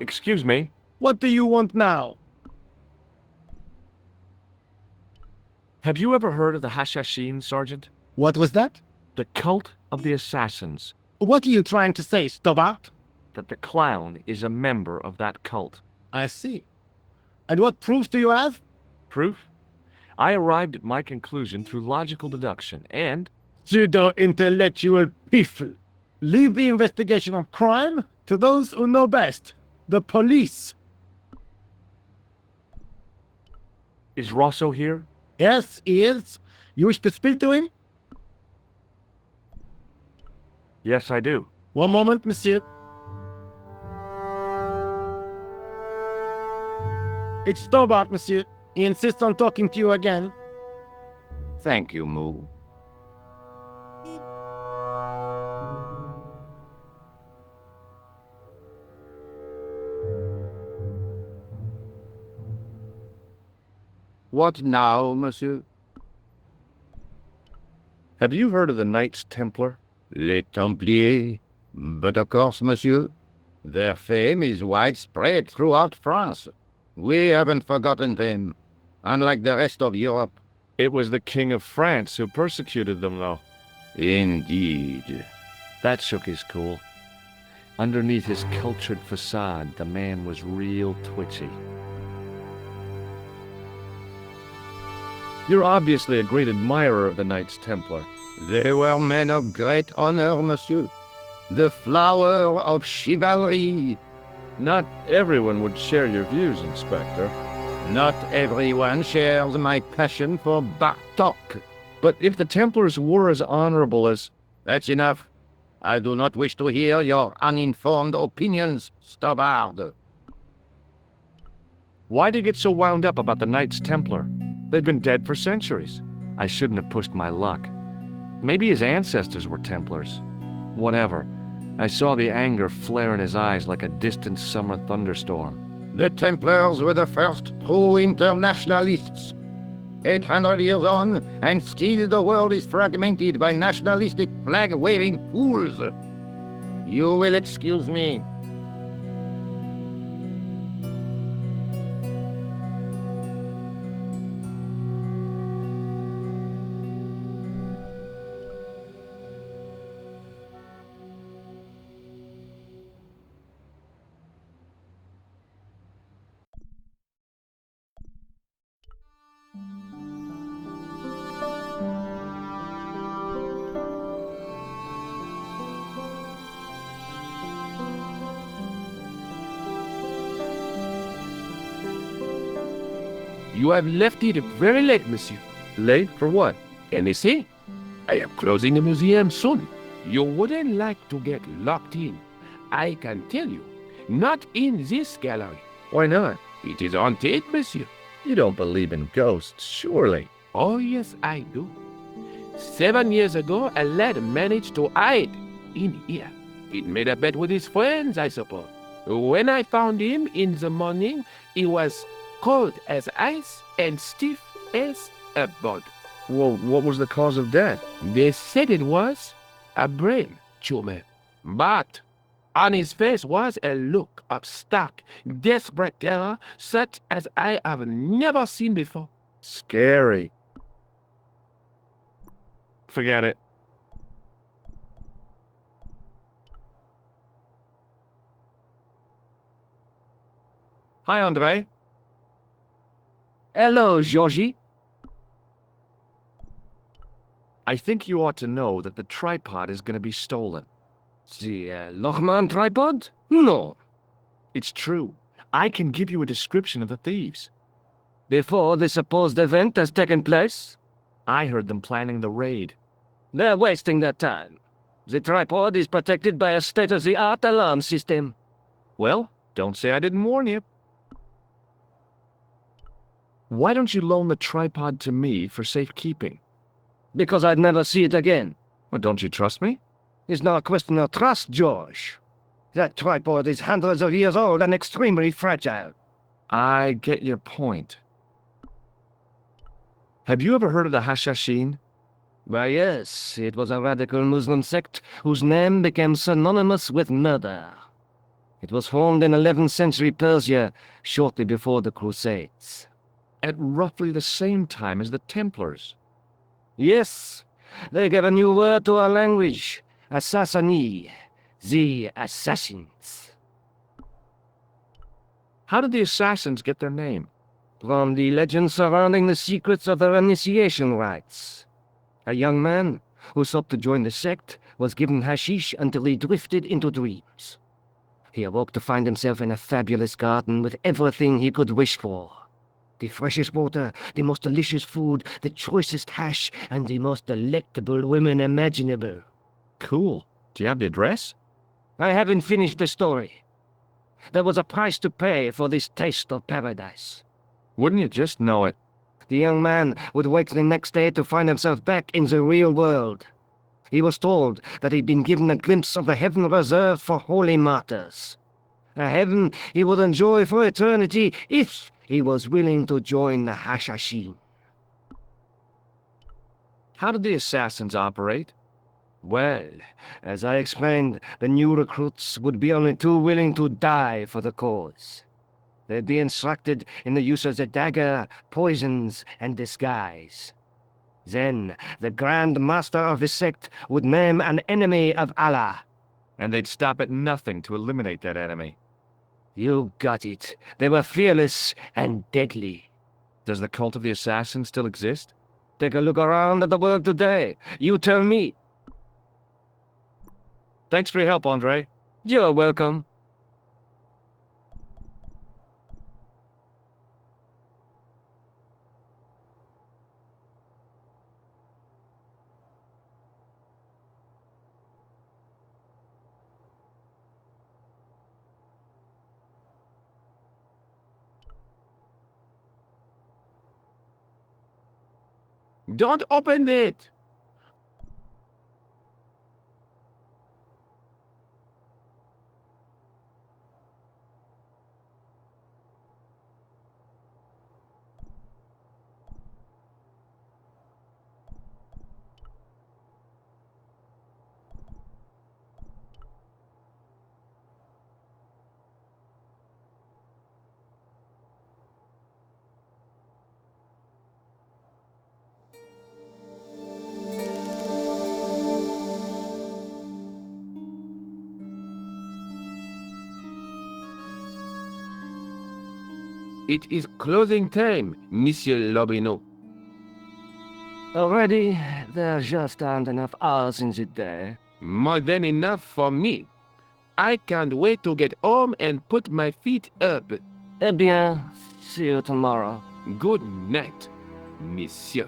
Excuse me. What do you want now? Have you ever heard of the Hashashin, Sergeant? What was that? The cult of the assassins. What are you trying to say, Stobart? That the clown is a member of that cult. I see. And what proof do you have? Proof? I arrived at my conclusion through logical deduction, and... Pseudo-intellectual piffle. Leave the investigation of crime to those who know best. The police. Is Rosso here? Yes, he is. You wish to speak to him? Yes, I do. One moment, monsieur. It's Stobart, monsieur. He insists on talking to you again. Thank you, Moo. What now, monsieur? Have you heard of the Knights Templar? Les Templiers. But of course, monsieur, their fame is widespread throughout France. We haven't forgotten them, unlike the rest of Europe. It was the King of France who persecuted them, though. Indeed. That shook his cool. Underneath his cultured facade, the man was real twitchy. You're obviously a great admirer of the Knights Templar. They were men of great honor, monsieur. The flower of chivalry. Not everyone would share your views, Inspector. Not everyone shares my passion for Bartok. But if the Templars were as honorable as... That's enough. I do not wish to hear your uninformed opinions, Stobart. Why'd you get so wound up about the Knights Templar? They've been dead for centuries. I shouldn't have pushed my luck. Maybe his ancestors were Templars. Whatever. I saw the anger flare in his eyes like a distant summer thunderstorm. The Templars were the first true internationalists. 800 years on, and still the world is fragmented by nationalistic flag-waving fools. You will excuse me. You have left it very late, monsieur. Late for what? Can you see? I am closing the museum soon. You wouldn't like to get locked in. I can tell you. Not in this gallery. Why not? It is haunted, monsieur. You don't believe in ghosts, surely. Oh, yes, I do. 7 years ago, a lad managed to hide in here. He made a bet with his friends, I suppose. When I found him in the morning, he was cold as ice and stiff as a bug. Well, what was the cause of death? They said it was a brain tumor. But on his face was a look of stark, desperate terror such as I have never seen before. Scary. Forget it. Hi, Andre. Hello, Georgie. I think you ought to know that the tripod is going to be stolen. The Lochman tripod? No. It's true. I can give you a description of the thieves. Before the supposed event has taken place? I heard them planning the raid. They're wasting their time. The tripod is protected by a state-of-the-art alarm system. Well, don't say I didn't warn you. Why don't you loan the tripod to me for safekeeping? Because I'd never see it again. Well, don't you trust me? It's not a question of trust, George. That tripod is hundreds of years old and extremely fragile. I get your point. Have you ever heard of the Hashashin? Why, yes, it was a radical Muslim sect whose name became synonymous with murder. It was formed in 11th century Persia, shortly before the Crusades. At roughly the same time as the Templars. Yes, they gave a new word to our language, Assassini, the assassins. How did the assassins get their name? From the legend surrounding the secrets of their initiation rites. A young man who sought to join the sect was given hashish until he drifted into dreams. He awoke to find himself in a fabulous garden with everything he could wish for. The freshest water, the most delicious food, the choicest hash, and the most delectable women imaginable. Cool. Do you have the address? I haven't finished the story. There was a price to pay for this taste of paradise. Wouldn't you just know it? The young man would wake the next day to find himself back in the real world. He was told that he'd been given a glimpse of the heaven reserved for holy martyrs. A heaven he would enjoy for eternity if he was willing to join the Hashashin. How did the assassins operate? Well, as I explained, the new recruits would be only too willing to die for the cause. They'd be instructed in the use of the dagger, poisons, and disguise. Then, the Grand Master of the sect would name an enemy of Allah. And they'd stop at nothing to eliminate that enemy. You got it. They were fearless and deadly. Does the cult of the assassins still exist? Take a look around at the world today. You tell me. Thanks for your help, Andre. You're welcome. Don't open it! It is closing time, Monsieur Lobineau. Already, there just aren't enough hours in the day. More than enough for me. I can't wait to get home and put my feet up. Eh bien, see you tomorrow. Good night, Monsieur.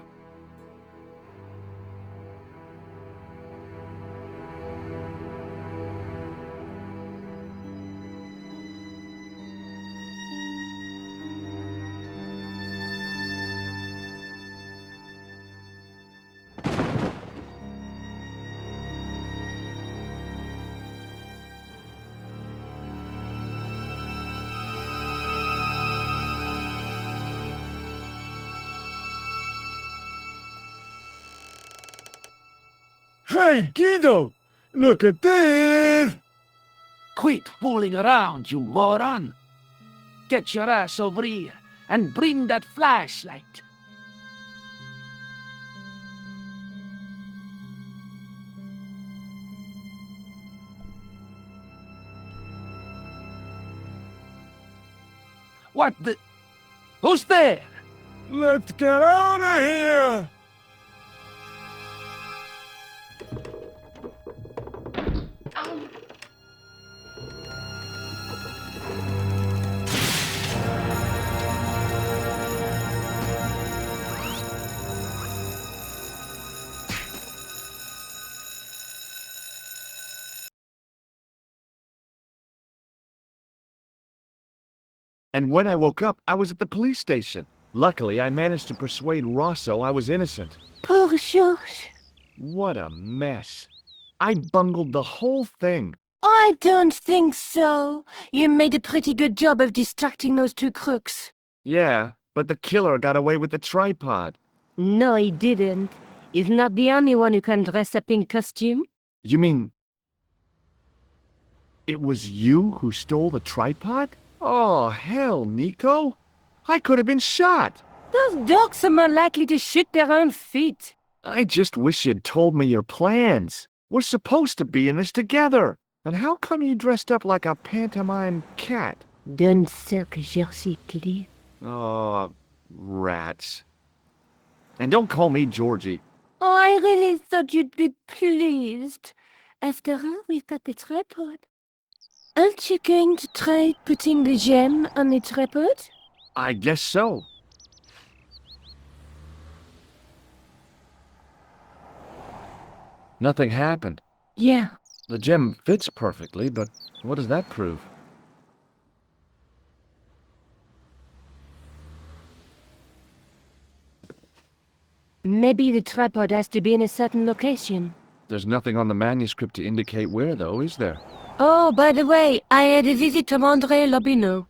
Hey, Guido! Look at this! Quit fooling around, you moron! Get your ass over here and bring that flashlight. What the... Who's there? Let's get out of here! And when I woke up, I was at the police station. Luckily, I managed to persuade Rosso I was innocent. Poor Georges. What a mess. I bungled the whole thing. I don't think so. You made a pretty good job of distracting those two crooks. Yeah, but the killer got away with the tripod. No, he didn't. He's not the only one who can dress up in costume. You mean... It was you who stole the tripod? Oh, hell, Nico. I could have been shot. Those dogs are more likely to shoot their own feet. I just wish you'd told me your plans. We're supposed to be in this together. And how come you dressed up like a pantomime cat? D'un cercle recyclé. Oh, rats. And don't call me Georgie. Oh, I really thought you'd be pleased. After all, we've got the tripod. Aren't you going to try putting the gem on the tripod? I guess so. Nothing happened. Yeah. The gem fits perfectly, but what does that prove? Maybe the tripod has to be in a certain location. There's nothing on the manuscript to indicate where, though, is there? Oh, by the way, I had a visit from André Lobineau.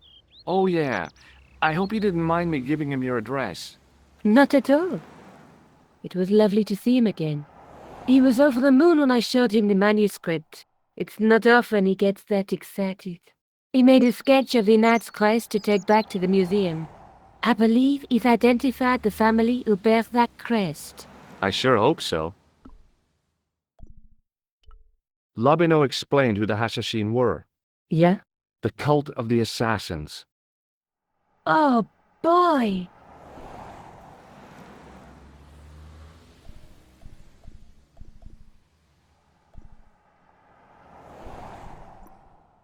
Oh, yeah. I hope you didn't mind me giving him your address. Not at all. It was lovely to see him again. He was over the moon when I showed him the manuscript. It's not often he gets that excited. He made a sketch of the Knight's Christ to take back to the museum. I believe he's identified the family who bears that crest. I sure hope so. Lobineau explained who the Hashashin were. Yeah? The cult of the assassins. Oh, boy!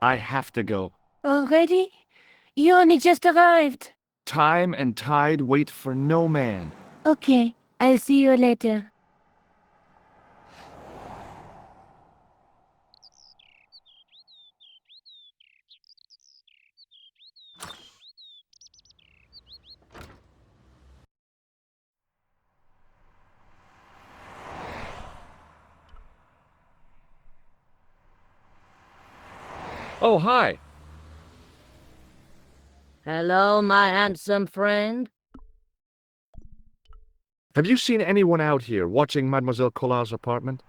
I have to go. Already? You only just arrived. Time and tide wait for no man. Okay, I'll see you later. Oh, hi. Hello, my handsome friend. Have you seen anyone out here watching Mademoiselle Collard's apartment?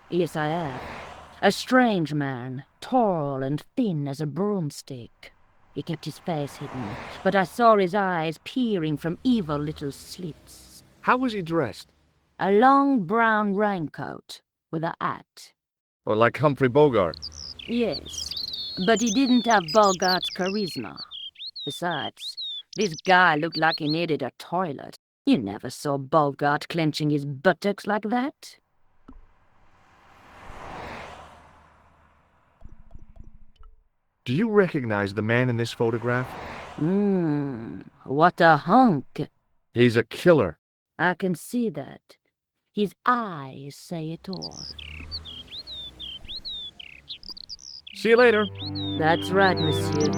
Yes, I have. A strange man, tall and thin as a broomstick. He kept his face hidden, but I saw his eyes peering from evil little slits. How was he dressed? A long brown raincoat with a hat. Or like Humphrey Bogart? Yes, but he didn't have Bogart's charisma. Besides, this guy looked like he needed a toilet. You never saw Bogart clenching his buttocks like that. Do you recognize the man in this photograph? What a hunk. He's a killer. I can see that. His eyes say it all. See you later. That's right, monsieur.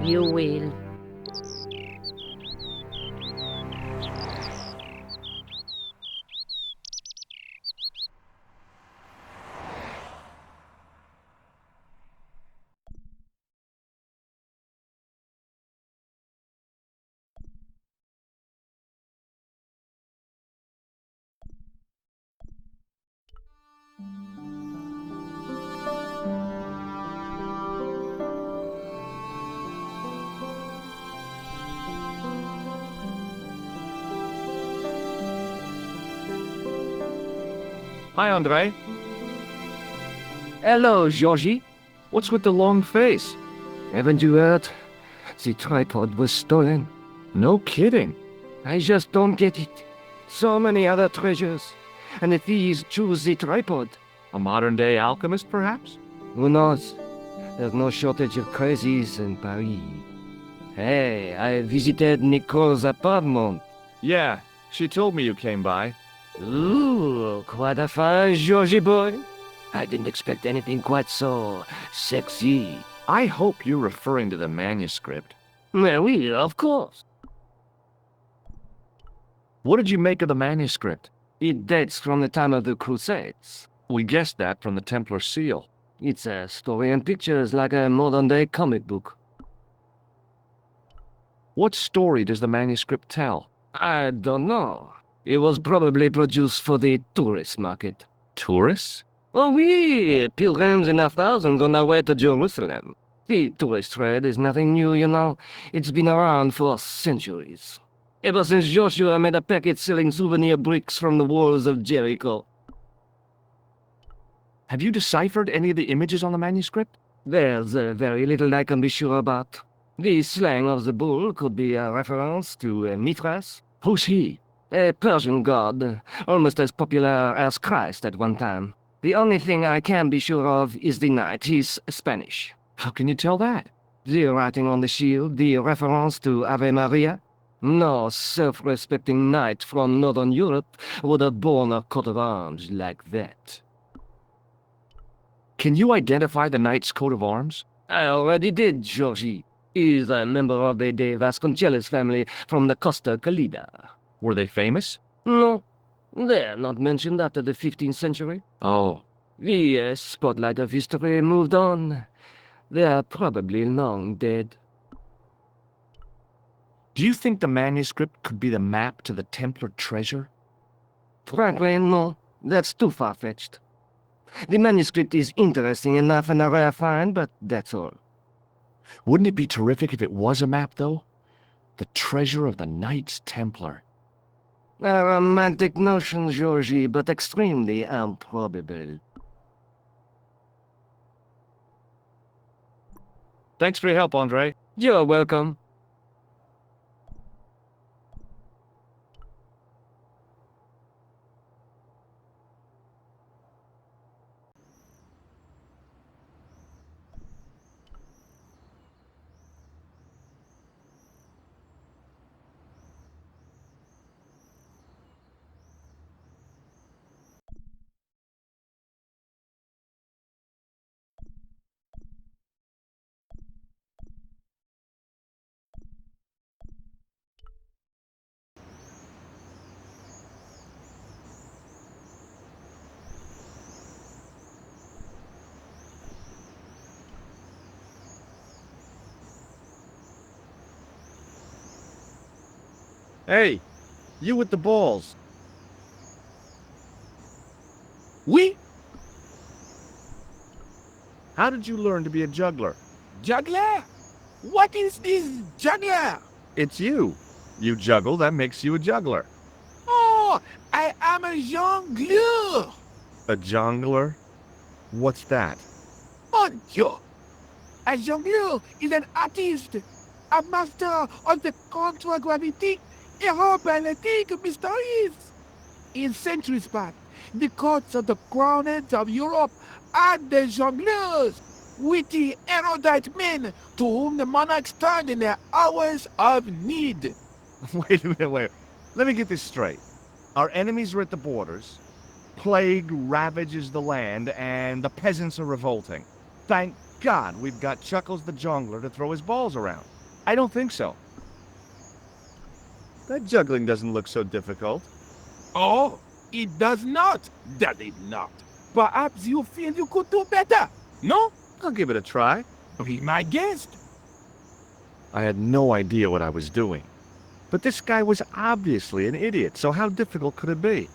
You will. Hi, Andre. Hello, Georgie. What's with the long face? Haven't you heard? The tripod was stolen. No kidding. I just don't get it. So many other treasures, and the thieves choose the tripod. A modern-day alchemist, perhaps? Who knows? There's no shortage of crazies in Paris. Hey, I visited Nicole's apartment. Yeah, she told me you came by. Ooh, quite a fine Georgie boy. I didn't expect anything quite so sexy. I hope you're referring to the manuscript. Well, oui, of course. What did you make of the manuscript? It dates from the time of the Crusades. We guessed that from the Templar seal. It's a story and pictures like a modern-day comic book. What story does the manuscript tell? I don't know. It was probably produced for the tourist market. Tourists? Oh, we pilgrims in our thousands on our way to Jerusalem. The tourist trade is nothing new, you know. It's been around for centuries. Ever since Joshua made a packet selling souvenir bricks from the walls of Jericho. Have you deciphered any of the images on the manuscript? There's very little I can be sure about. The slang of the bull could be a reference to Mithras. Who's he? A Persian god, almost as popular as Christ at one time. The only thing I can be sure of is the knight. He's Spanish. How can you tell that? The writing on the shield, the reference to Ave Maria. No self-respecting knight from Northern Europe would have borne a coat of arms like that. Can you identify the knight's coat of arms? I already did, Georgie. He's a member of the De Vasconcelos family from the Costa Calida. Were they famous? No, they're not mentioned after the 15th century. Oh, The spotlight of history moved on. They're probably long dead. do you think the manuscript could be the map to the Templar treasure? Frankly, no. That's too far-fetched. The manuscript is interesting enough and a rare find, but that's all. Wouldn't it be terrific if it was a map, though? The treasure of the Knights Templar. A romantic notion, Georgie, but extremely improbable. Thanks for your help, Andre. You're welcome. Hey, you with the balls. Oui, How did you learn to be a juggler? juggler? What is this juggler? It's you. You juggle, that makes you a juggler. Oh, I am a jongleur. A jongler? What's that? Mon Dieu. A jongleur is an artist, a master of the contragravity aeroballistic mysteries. In centuries past, the courts of the crowned of Europe had the jongleurs, witty, erudite men to whom the monarchs turned in their hours of need. Wait a minute, wait. Let me get this straight. Our enemies are at the borders, plague ravages the land, and the peasants are revolting. Thank God we've got Chuckles the Jongler to throw his balls around. I don't think so. That juggling doesn't look so difficult. Oh, it does not, does it not? Perhaps you feel you could do better, no? I'll give it a try. Be my guest. I had no idea what I was doing. But this guy was obviously an idiot, so how difficult could it be?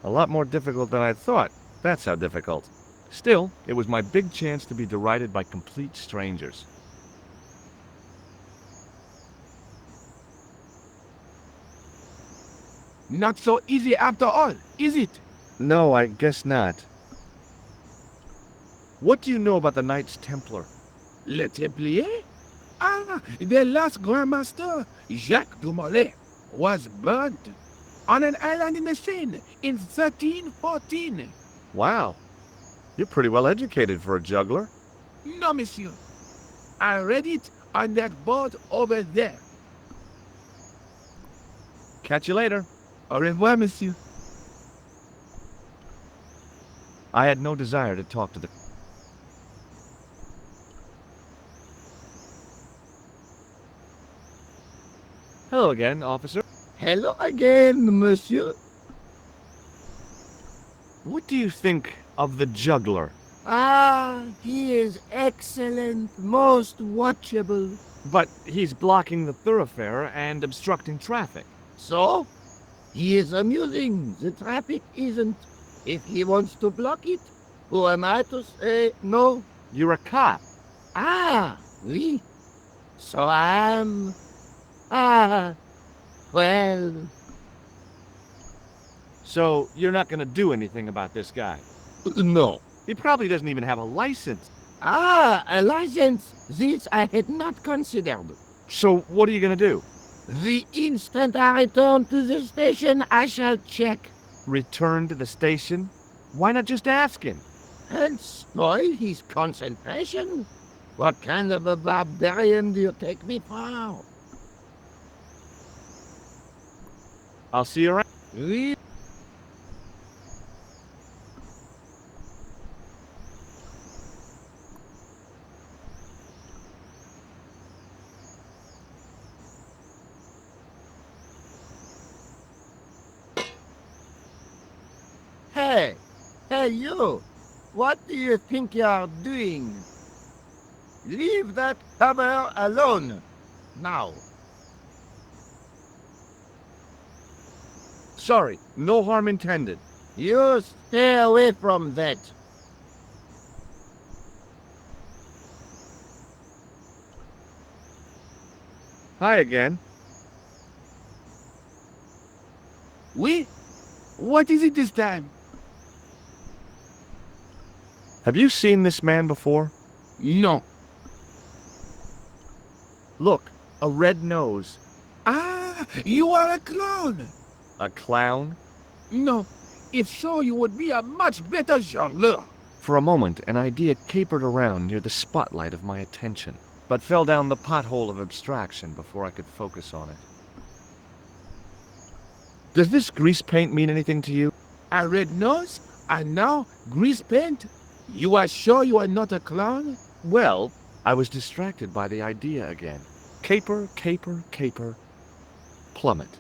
A lot more difficult than I thought. That's how difficult. Still, it was my big chance to be derided by complete strangers. Not so easy after all, is it? No, I guess not. What do you know about the Knights Templar? Le Templier? Ah, the last Grand Master, Jacques de Molay, was burnt on an island in the Seine in 1314. Wow. You're pretty well educated for a juggler. No, monsieur. I read it on that board over there. Catch you later. Au revoir, monsieur. I had no desire to talk to the... Hello again, officer. Hello again, monsieur. What do you think of the juggler? Ah, he is excellent, most watchable. But he's blocking the thoroughfare and obstructing traffic. So? He is amusing. The traffic isn't. If he wants to block it, who am I to say no? You're a cop. Ah, oui. So I am. Ah, well. So you're not gonna do anything about this guy. No. He probably doesn't even have a license. Ah, a license. This I had not considered. So what are you gonna do? The instant I return to the station, I shall check. Return to the station? Why not just ask him? And spoil his concentration? What kind of a barbarian do you take me for? I'll see you around. Oui. Hey, hey you! What do you think you are doing? Leave that hammer alone! Now! Sorry, no harm intended. You stay away from that! Hi again. Oui? What is it this time? Have you seen this man before? No. Look, a red nose. Ah, you are a clown. A clown? No. If so, you would be a much better jongleur. For a moment, an idea capered around near the spotlight of my attention, but fell down the pothole of abstraction before I could focus on it. Does this grease paint mean anything to you? A red nose, and now grease paint? You are sure you are not a clown? Well, I was distracted by the idea again. Caper, caper, caper. Plummet.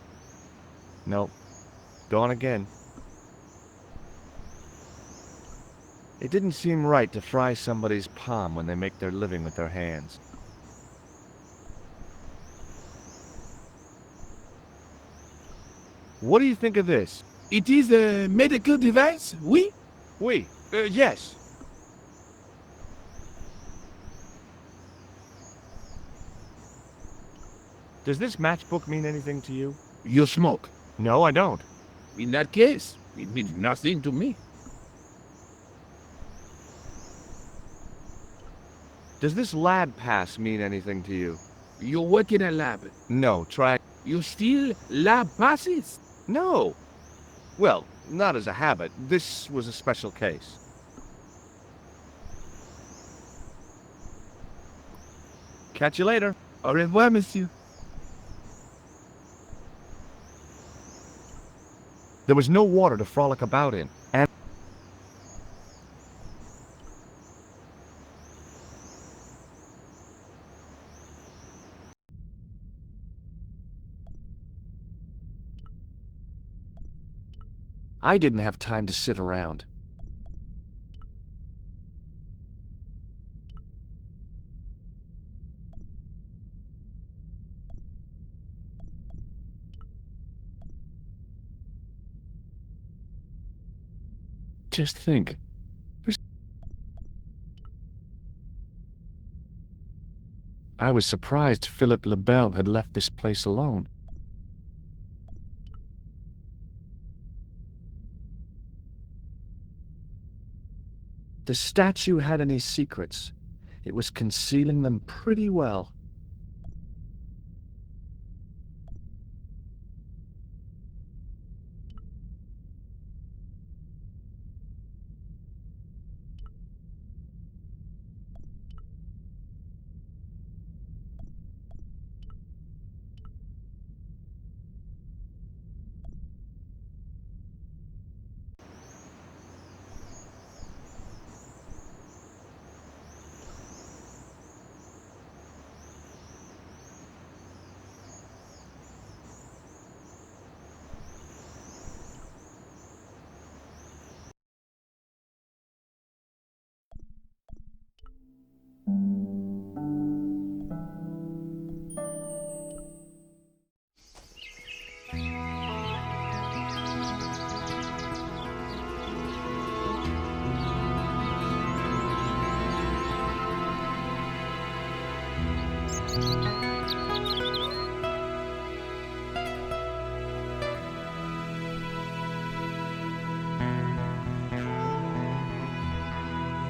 No. Gone again. It didn't seem right to fry somebody's palm when they make their living with their hands. What do you think of this? It is a medical device, oui? Oui. Yes. Does this matchbook mean anything to you? You smoke. No, I don't. In that case, it means nothing to me. Does this lab pass mean anything to you? You work in a lab. No, try. You steal lab passes. No. Well, not as a habit. This was a special case. Catch you later. Au revoir, monsieur. There was no water to frolic about in, and I didn't have time to sit around. Just think. I was surprised Philip Lebel had left this place alone. The statue had any secrets. It was concealing them pretty well.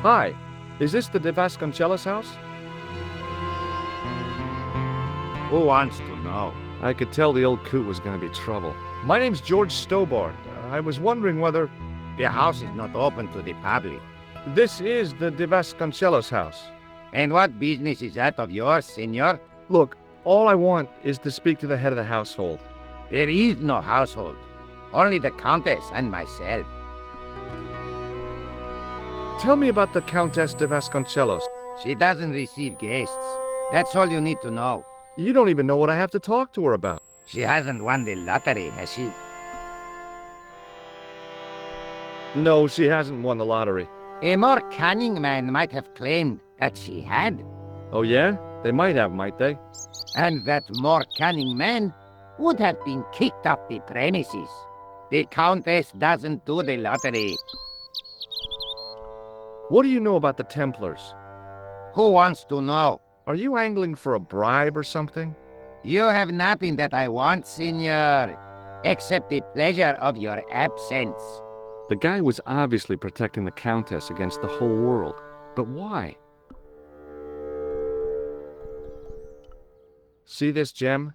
Hi, is this the De Vasconcelos house? Who wants to know? I could tell the old coot was going to be trouble. My name's George Stobart. I was wondering whether... The house is not open to the public. This is the De Vasconcelos house. And what business is that of yours, senor? Look, all I want is to speak to the head of the household. There is no household. Only the Countess and myself. Tell me about the Countess de Vasconcelos. She doesn't receive guests. That's all you need to know. You don't even know what I have to talk to her about. She hasn't won the lottery, has she? No, she hasn't won the lottery. A more cunning man might have claimed that she had. Oh yeah? They might have, might they? And that more cunning man would have been kicked off the premises. The Countess doesn't do the lottery. What do you know about the Templars? Who wants to know? Are you angling for a bribe or something? You have nothing that I want, senor, except the pleasure of your absence. The guy was obviously protecting the Countess against the whole world. But why? See this gem?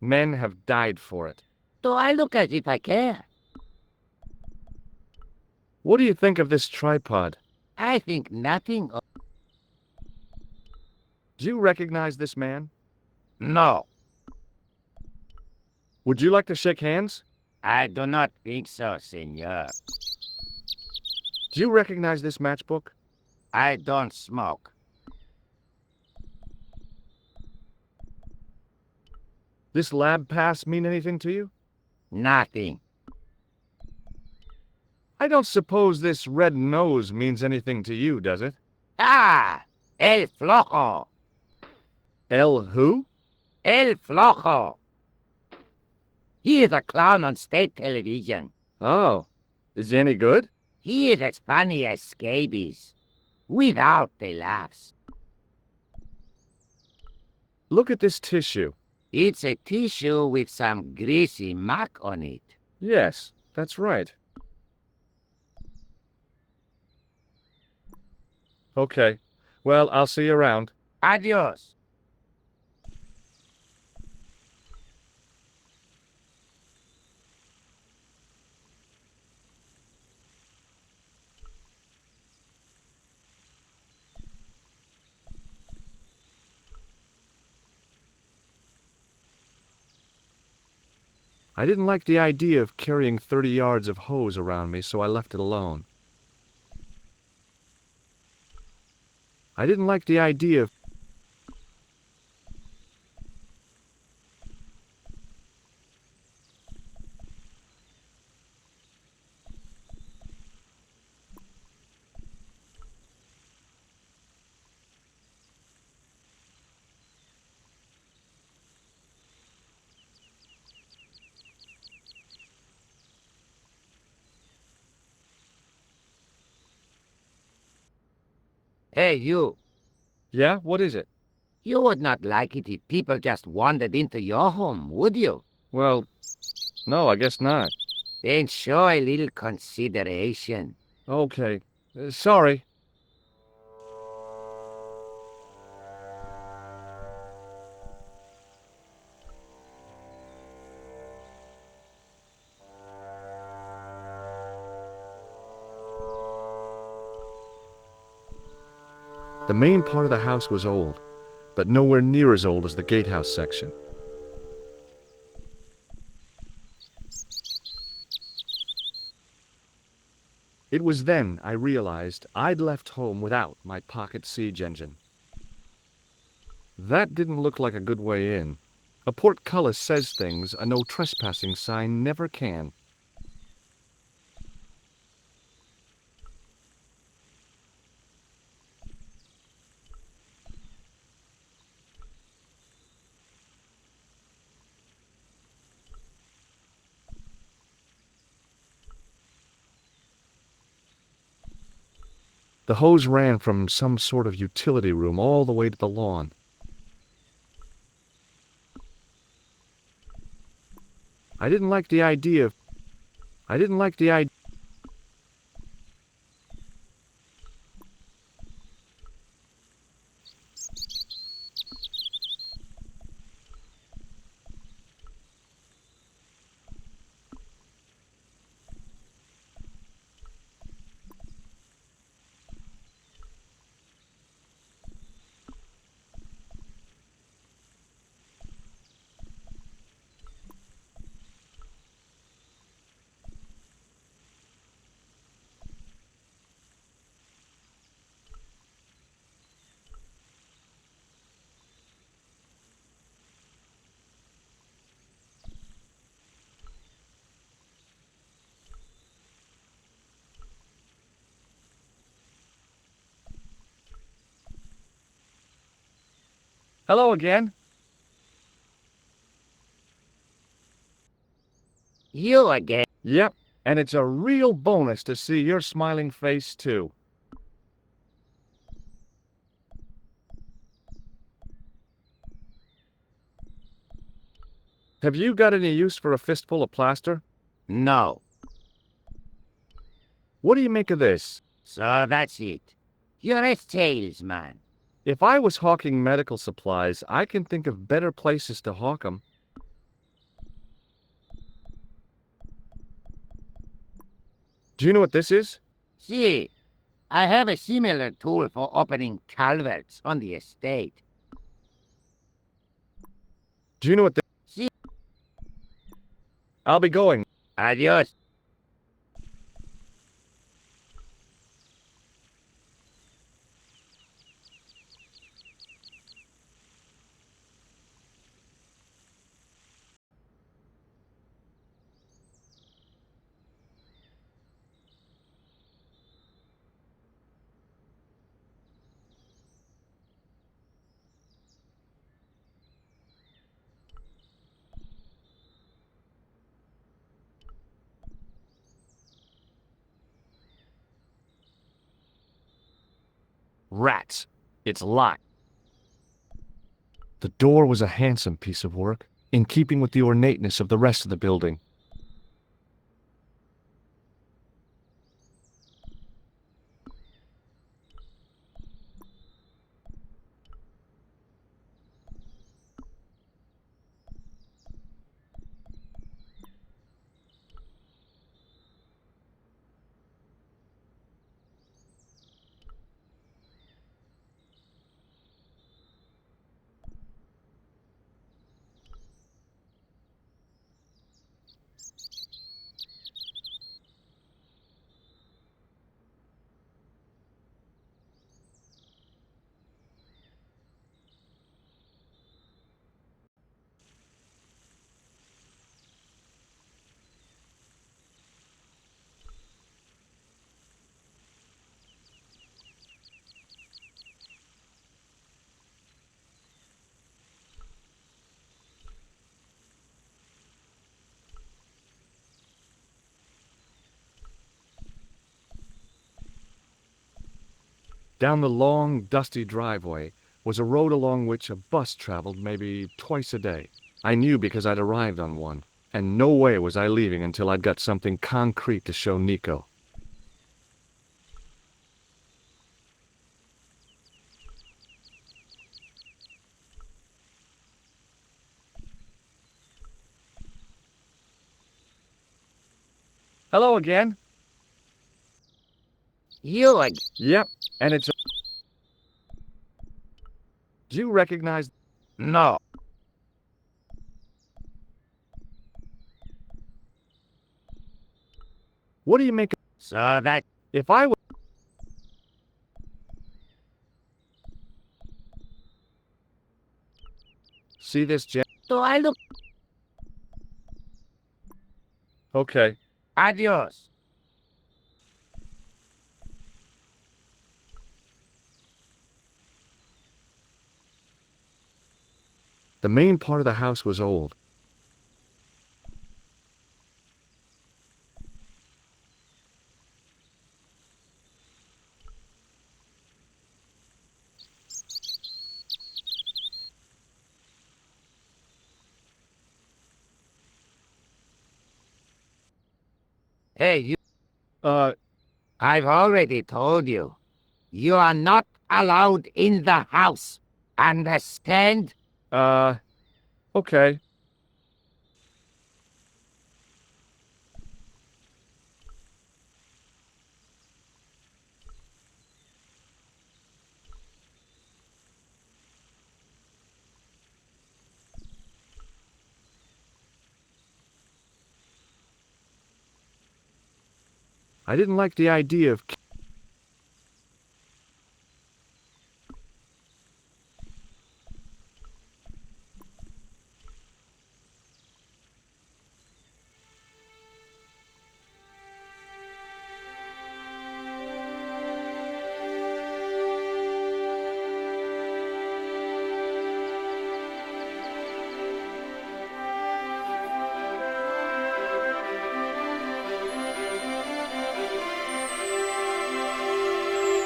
Men have died for it. Do I look as if I care? What do you think of this tripod? I think nothing of... Do you recognize this man? No, Would you like to shake hands? I do not think so, senor. Do you recognize this matchbook? I don't smoke. This lab pass mean anything to you? Nothing. I don't suppose this red nose means anything to you, does it? Ah! El Flojo! El who? El Flojo! He is a clown on state television. Oh, is he any good? He is as funny as scabies, without the laughs. Look at this tissue. It's a tissue with some greasy muck on it. Yes, that's right. Okay. Well, I'll see you around. Adios. I didn't like the idea of carrying 30 yards of hose around me, so I left it alone. I didn't like the idea of... Hey, you. Yeah, what is it? You would not like it if people just wandered into your home, would you? Well, no, I guess not. Then show a little consideration. Okay. Sorry. The main part of the house was old, but nowhere near as old as the gatehouse section. It was then I realized I'd left home without my pocket siege engine. That didn't look like a good way in. A portcullis says things a no trespassing sign never can. The hose ran from some sort of utility room all the way to the lawn. I didn't like the idea of... I didn't like the idea... Hello again. You again. Yep, and it's a real bonus to see your smiling face, too. Have you got any use for a fistful of plaster? No. What do you make of this? So that's it. You're a salesman. If I was hawking medical supplies, I can think of better places to hawk 'em. Do you know what this is? See, I have a similar tool for opening culverts on the estate. Do you know what this... See. I'll be going. Adios. Rats. It's locked. The door was a handsome piece of work, in keeping with the ornateness of the rest of the building. Down the long, dusty driveway was a road along which a bus traveled maybe twice a day. I knew because I'd arrived on one, and no way was I leaving until I'd got something concrete to show Nico. Hello again. You again. Yep, and it's a... Do you recognize... No. What do you make of... So that... If I were... See this, Jen? Do I look... Okay. Adios. The main part of the house was old. Hey, you. Uh, I've already told you. You are not allowed in the house. Understand? okay. I didn't like the idea of...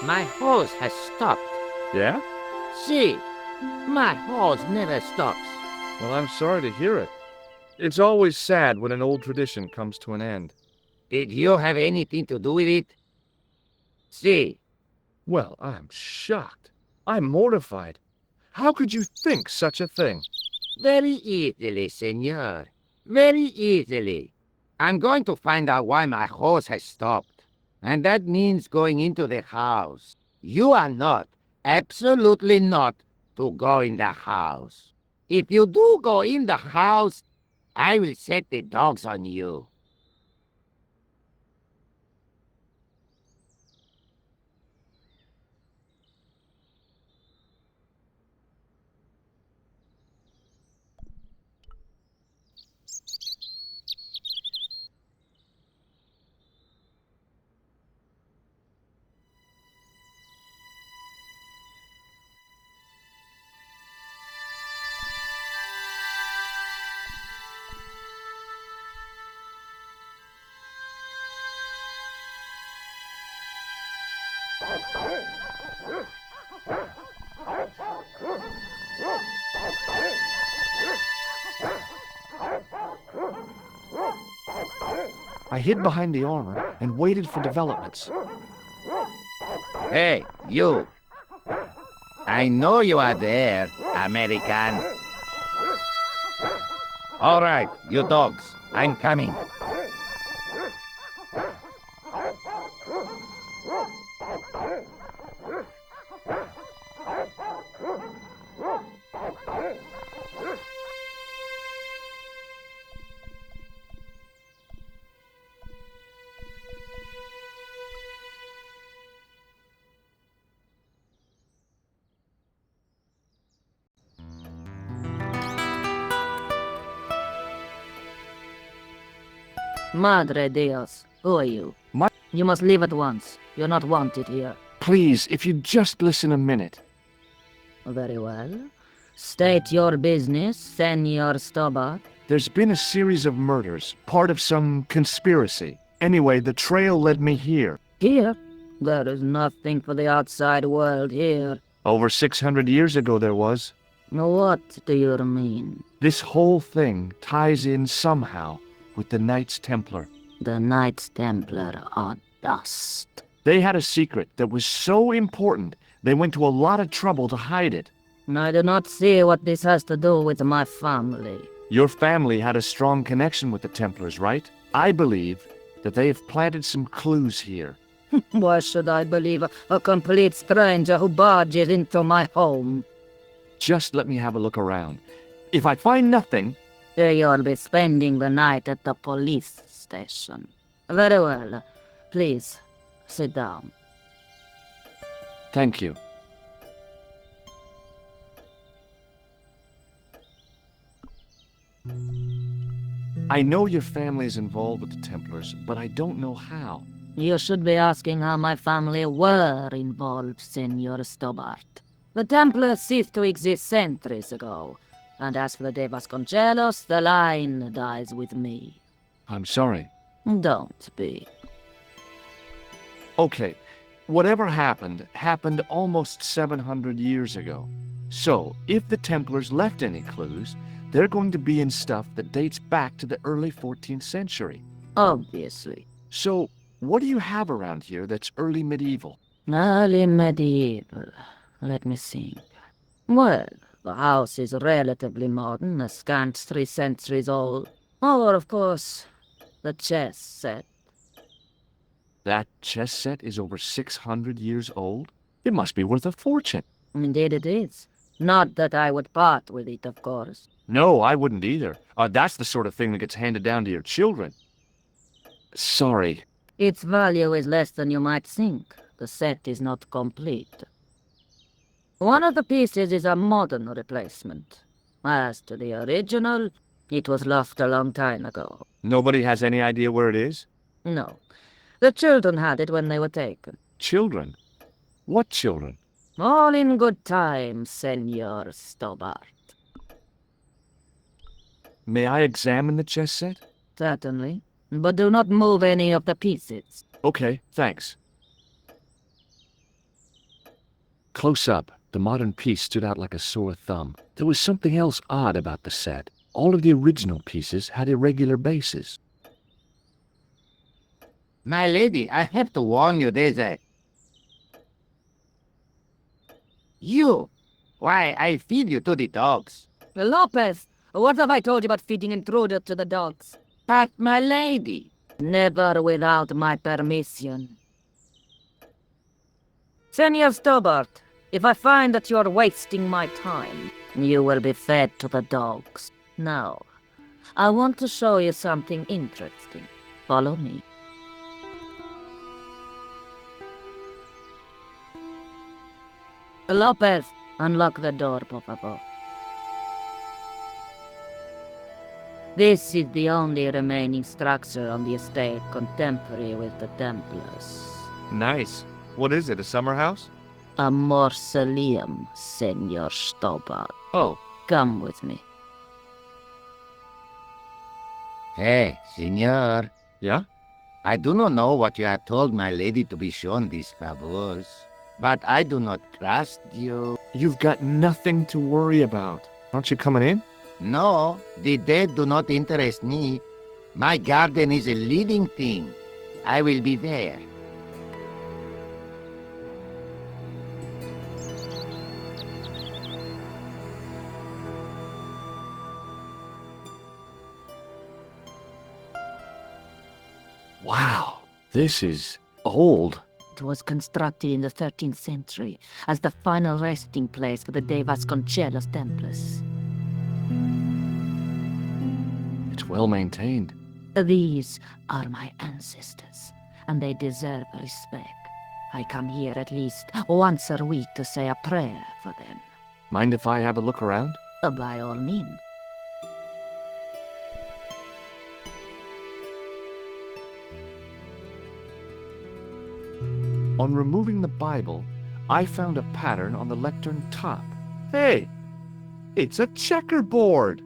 My horse has stopped. Yeah? See, my horse never stops. Well, I'm sorry to hear it. It's always sad when an old tradition comes to an end. Did you have anything to do with it? See, Well, I'm shocked. I'm mortified. How could you think such a thing? very easily, senor. Very easily. I'm going to find out why my horse has stopped. And that means going into the house. You are not, absolutely not, to go in the house. If you do go in the house, I will set the dogs on you. I hid behind the armor and waited for developments. Hey, you. I know you are there, American. All right, you dogs. I'm coming. Madre Dios, who are you? You must leave at once. You're not wanted here. Please, if you'd just listen a minute. Very well. State your business, Senor Stobart. There's been a series of murders, part of some conspiracy. Anyway, the trail led me here. Here? There is nothing for the outside world here. Over 600 years ago there was. What do you mean? This whole thing ties in somehow with the Knights Templar. The Knights Templar are dust. They had a secret that was so important, they went to a lot of trouble to hide it. I do not see what this has to do with my family. Your family had a strong connection with the Templars, right? I believe that they have planted some clues here. Why should I believe a complete stranger who barges into my home? Just let me have a look around. If I find nothing... You'll be spending the night at the police station. Very well. Please, sit down. Thank you. I know your family is involved with the Templars, but I don't know how. You should be asking how my family were involved, Senor Stobart. The Templars ceased to exist centuries ago, and as for the De Vasconcelos, the line dies with me. I'm sorry. Don't be. Okay, whatever happened almost 700 years ago. So, if the Templars left any clues, they're going to be in stuff that dates back to the early 14th century. Obviously. So, what do you have around here that's early medieval? Early medieval. Let me think. Well, the house is relatively modern, a scant 3 centuries old. Or, of course, the chess set. That chess set is over 600 years old? It must be worth a fortune. Indeed it is. Not that I would part with it, of course. No, I wouldn't either. That's the sort of thing that gets handed down to your children. Sorry. Its value is less than you might think. The set is not complete. One of the pieces is a modern replacement. As to the original, it was lost a long time ago. Nobody has any idea where it is? No. The children had it when they were taken. Children? What children? All in good time, Senor Stobart. May I examine the chess set? Certainly. But do not move any of the pieces. Okay, thanks. Close up, the modern piece stood out like a sore thumb. There was something else odd about the set. All of the original pieces had irregular bases. My lady, I have to warn you, there's a... You! Why, I feed you to the dogs. Lopez, what have I told you about feeding intruders to the dogs? But, my lady... Never without my permission. Senor Stobart, if I find that you're wasting my time, you will be fed to the dogs. Now, I want to show you something interesting. Follow me. Lopez, unlock the door, por favor. This is the only remaining structure on the estate contemporary with the Templars. Nice. What is it, a summer house? A mausoleum, Senor Stobart. Oh, Come with me. Hey, senor. yeah? I do not know what you have told my lady to be shown these favors, but I do not trust you. You've got nothing to worry about. Aren't you coming in? No, the dead do not interest me. My garden is a living thing. I will be there. Wow, this is old. It was constructed in the 13th century as the final resting place for the De Vasconcelos Templars. It's well maintained. These are my ancestors, and they deserve respect. I come here at least once a week to say a prayer for them. Mind if I have a look around? By all means. On removing the Bible, I found a pattern on the lectern top. Hey, it's a checkerboard.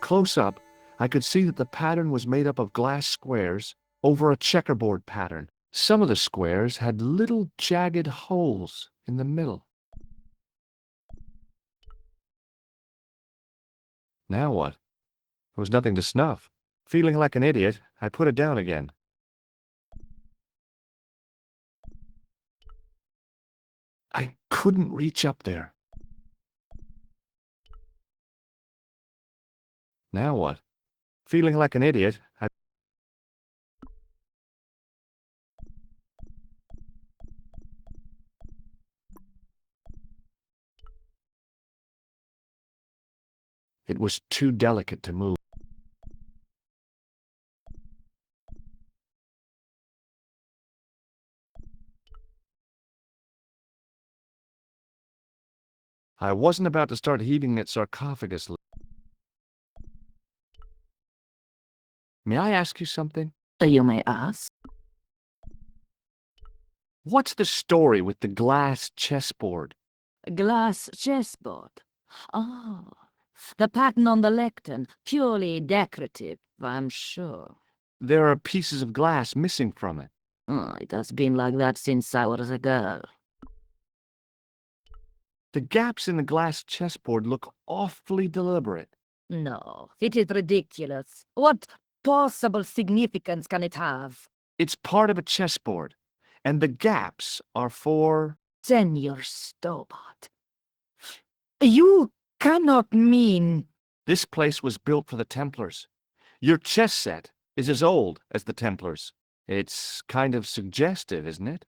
Close up, I could see that the pattern was made up of glass squares over a checkerboard pattern. Some of the squares had little jagged holes in the middle. Now what? There was nothing to snuff. Feeling like an idiot, I put it down again. I couldn't reach up there. Now what? Feeling like an idiot, I... It was too delicate to move. I wasn't about to start heaving at sarcophagus. May I ask you something? You may ask. What's the story with the glass chessboard? Glass chessboard. Oh, the pattern on the lectern, purely decorative, I'm sure. There are pieces of glass missing from it. Oh, it has been like that since I was a girl. The gaps in the glass chessboard look awfully deliberate. No, it is ridiculous. What possible significance can it have? It's part of a chessboard, and the gaps are for... Senor Stobart. You cannot mean... This place was built for the Templars. Your chess set is as old as the Templars. It's kind of suggestive, isn't it?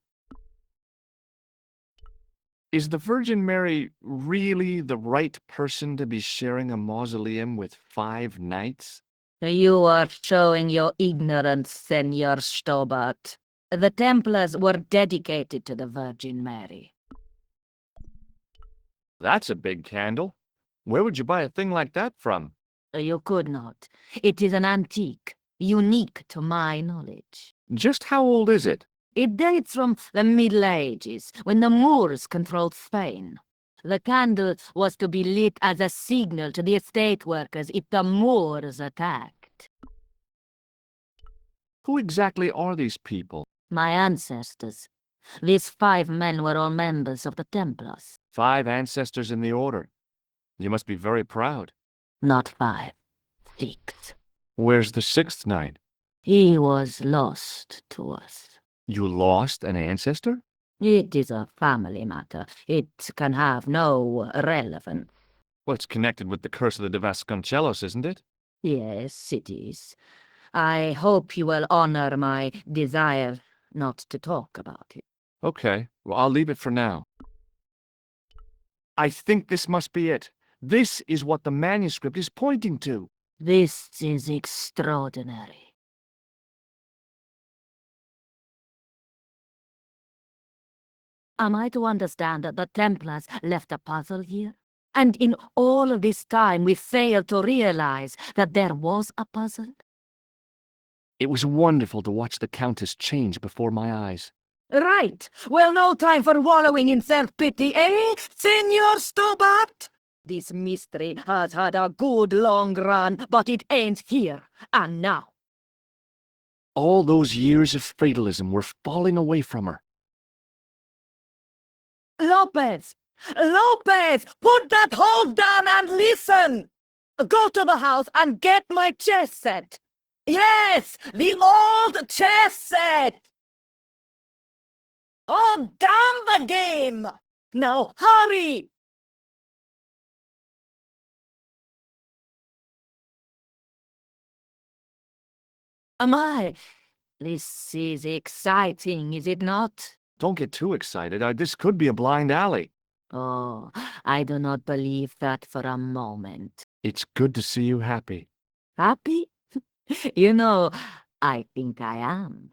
Is the Virgin Mary really the right person to be sharing a mausoleum with 5 knights? You are showing your ignorance, Senor Stobart. The Templars were dedicated to the Virgin Mary. That's a big candle. Where would you buy a thing like that from? You could not. It is an antique, unique to my knowledge. Just how old is it? It dates from the Middle Ages, when the Moors controlled Spain. The candle was to be lit as a signal to the estate workers if the Moors attacked. Who exactly are these people? My ancestors. These 5 men were all members of the Templars. 5 ancestors in the order. You must be very proud. Not 5. 6. Where's the 6th knight? He was lost to us. You lost an ancestor? It is a family matter. It can have no relevance. Well, it's connected with the curse of the De Vasconcelos, isn't it? Yes, it is. I hope you will honor my desire not to talk about it. Okay, well, I'll leave it for now. I think this must be it. This is what the manuscript is pointing to. This is extraordinary. Am I to understand that the Templars left a puzzle here? And in all of this time we failed to realize that there was a puzzle? It was wonderful to watch the Countess change before my eyes. Right. Well, no time for wallowing in self-pity, eh, Senor Stobart? This mystery has had a good long run, but it ends here and now. All those years of fatalism were falling away from her. Lopez! Lopez! Put that hoe down and listen! Go to the house and get my chess set. Yes! The old chess set! Oh, damn the game! Now hurry! This is exciting, is it not? Don't get too excited. This could be a blind alley. Oh, I do not believe that for a moment. It's good to see you happy. Happy? You know, I think I am.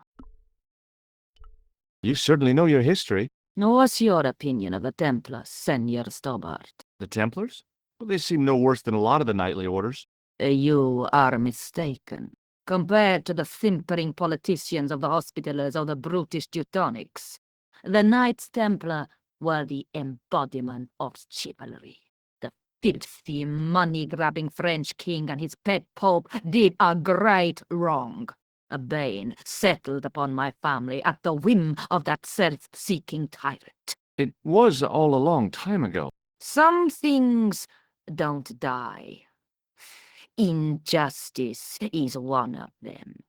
You certainly know your history. What's your opinion of the Templars, Senor Stobart? The Templars? Well, they seem no worse than a lot of the knightly orders. You are mistaken. Compared to the simpering politicians of the Hospitallers or the brutish Teutonics, the Knights Templar were the embodiment of chivalry. The filthy, money-grabbing French king and his pet pope did a great wrong. A bane settled upon my family at the whim of that self-seeking tyrant. It was all a long time ago. Some things don't die. Injustice is one of them.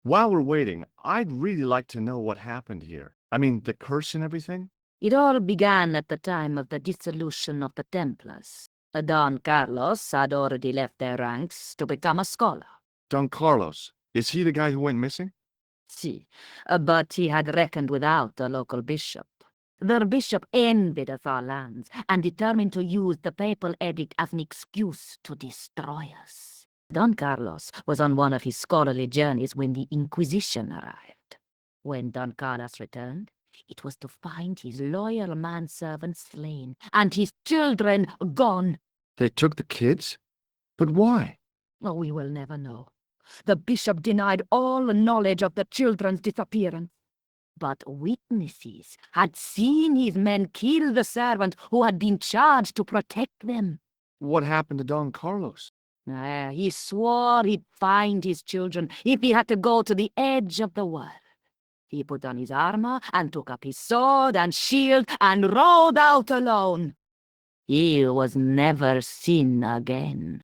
While we're waiting, I'd really like to know what happened here. I mean, the curse and everything? It all began at the time of the dissolution of the Templars. Don Carlos had already left their ranks to become a scholar. Don Carlos. Is he the guy who went missing? Si, but he had reckoned without the local bishop. The bishop envied of our lands and determined to use the papal edict as an excuse to destroy us. Don Carlos was on one of his scholarly journeys when the Inquisition arrived. When Don Carlos returned, it was to find his loyal manservant slain and his children gone. They took the kids? But why? Oh, we will never know. The bishop denied all knowledge of the children's disappearance. But witnesses had seen his men kill the servant who had been charged to protect them. What happened to Don Carlos? He swore he'd find his children if he had to go to the edge of the world. He put on his armor and took up his sword and shield and rode out alone. He was never seen again.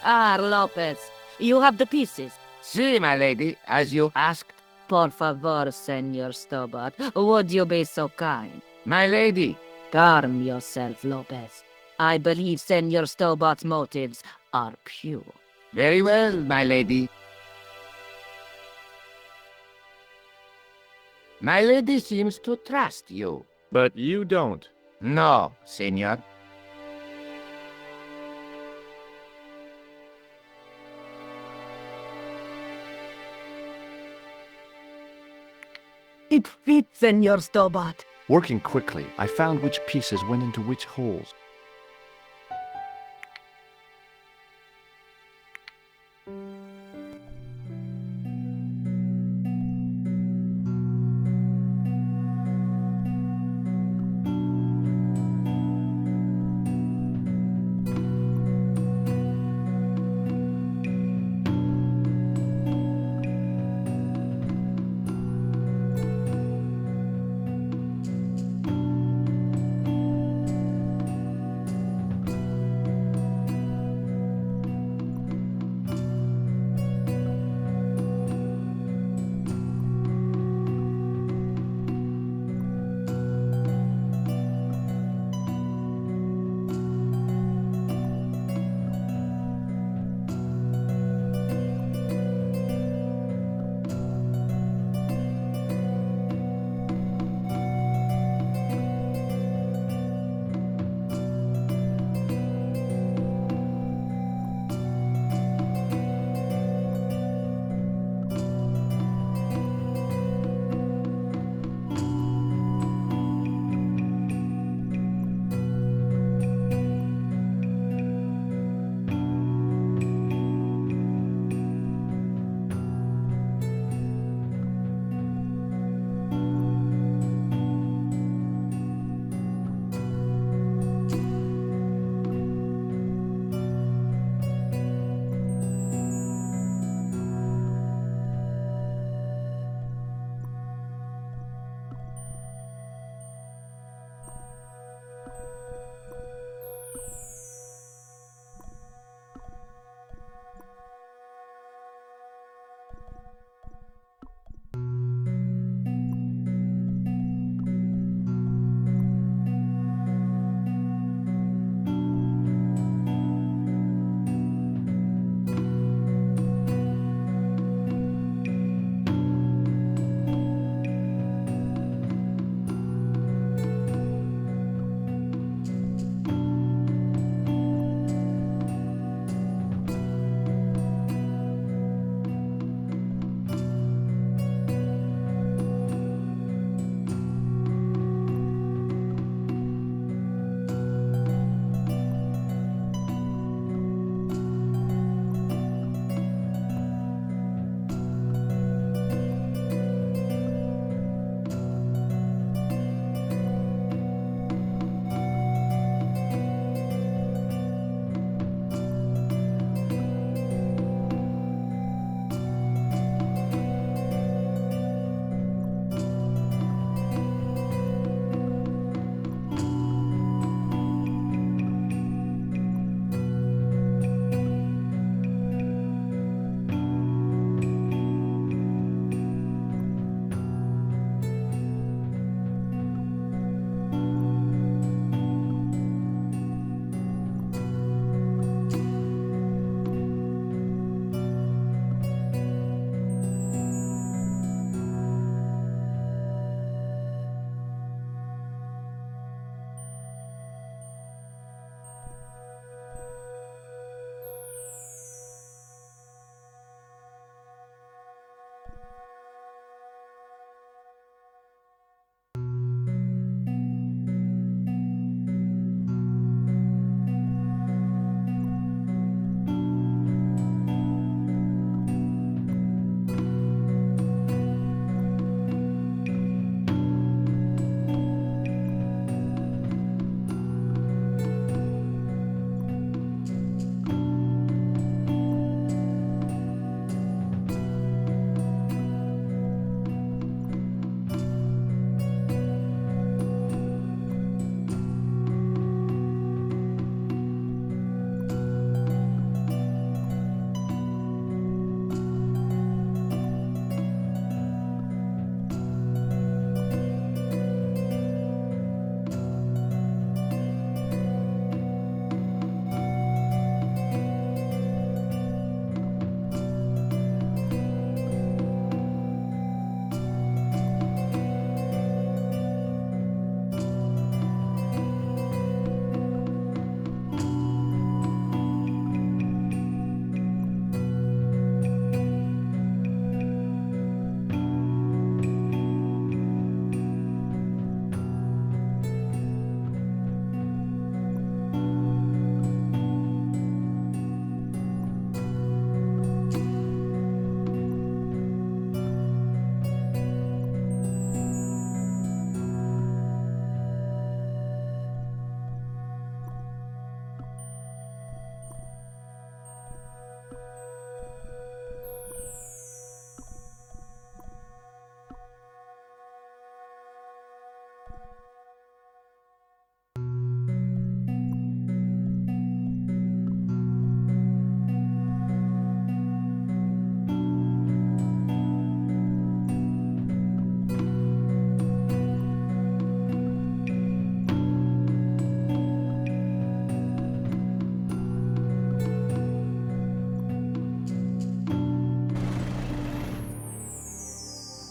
Ah, Lopez, you have the pieces. See, my lady, as you asked. Por favor, Senor Stobart, would you be so kind? My lady, Calm yourself, Lopez. I believe Senor Stobart's motives are pure. very well, my lady. My lady seems to trust you. But you don't. No, senor. It fits, Senor Stobart. Working quickly, I found which pieces went into which holes.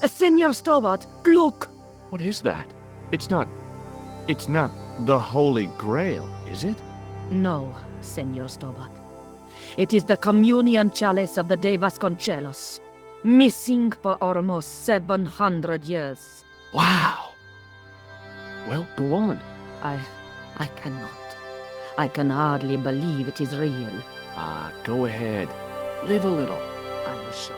Senor Stobart, look! What is that? It's not the Holy Grail, is it? No, Senor Stobart. It is the communion chalice of the De Vasconcelos, missing for almost 700 years. Wow. Well, go on. I cannot. I can hardly believe it is real. Go ahead. Live a little. I'm sure.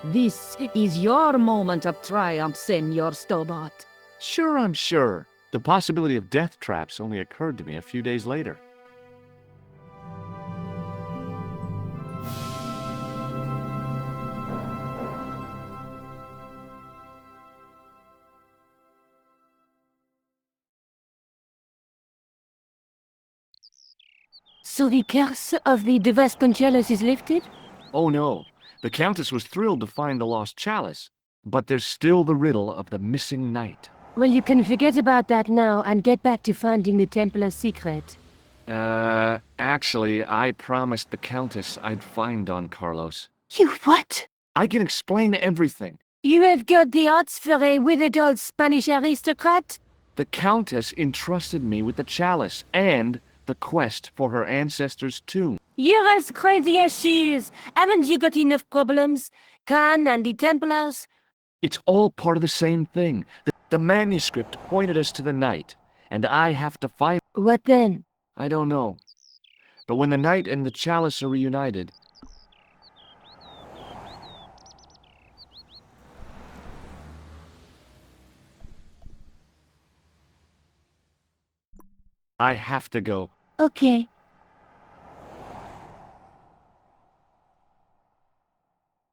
This is your moment of triumph, Senor Stobart. Sure, I'm sure. The possibility of death traps only occurred to me a few days later. So the curse of the De Vasconcelos is lifted? Oh no, the Countess was thrilled to find the lost chalice, but there's still the riddle of the missing knight. Well, you can forget about that now and get back to finding the Templar's secret. Actually, I promised the Countess I'd find Don Carlos. You what? I can explain everything. You have got the odds for a withered old Spanish aristocrat? The Countess entrusted me with the chalice and the quest for her ancestors' tomb. You're as crazy as she is. Haven't you got enough problems? Khan and the Templars? It's all part of the same thing. The manuscript pointed us to the knight, and I have to find... What then? I don't know. But when the knight and the chalice are reunited... I have to go. Okay.